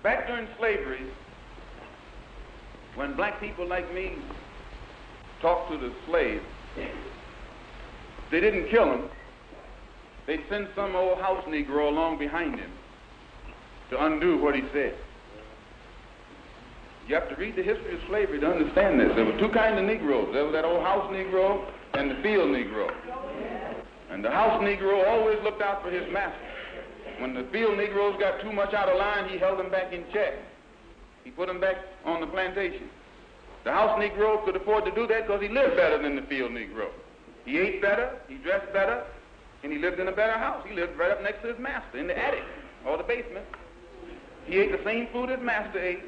Back during slavery, when black people like me talked to the slaves, they didn't kill him. They'd send some old house Negro along behind him to undo what he said. You have to read the history of slavery to understand this. There were two kinds of Negroes. There was that old house Negro and the field Negro. And the house Negro always looked out for his master. When the field Negroes got too much out of line, he held them back in check. He put them back on the plantation. The house Negro could afford to do that because he lived better than the field Negro. He ate better, he dressed better, and he lived in a better house. He lived right up next to his master in the attic or the basement. He ate the same food his master ate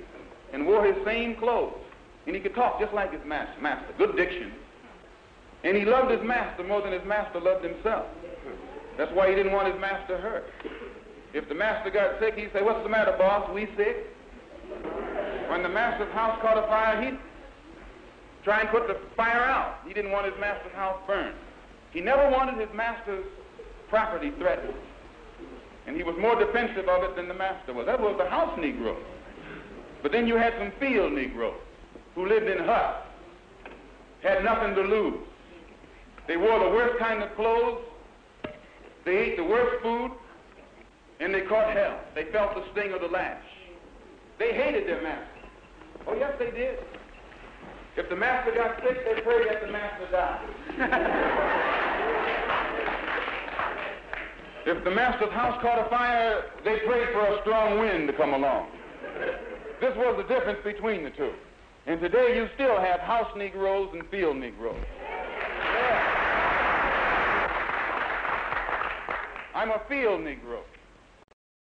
and wore his same clothes. And he could talk just like his master, good diction. And he loved his master more than his master loved himself. That's why he didn't want his master hurt. If the master got sick, he'd say, "What's the matter, boss? We sick?" When the master's house caught a fire, he'd try and put the fire out. He didn't want his master's house burned. He never wanted his master's property threatened. And he was more defensive of it than the master was. That was the house Negro. But then you had some field Negroes who lived in huts, had nothing to lose. They wore the worst kind of clothes, they ate the worst food, and they caught hell. They felt the sting of the lash. They hated their master. Oh, yes, they did. If the master got sick, they prayed that the master died. If the master's house caught a fire, they prayed for a strong wind to come along. This was the difference between the two. And today you still have house Negroes and field Negroes. Yeah. I'm a field Negro.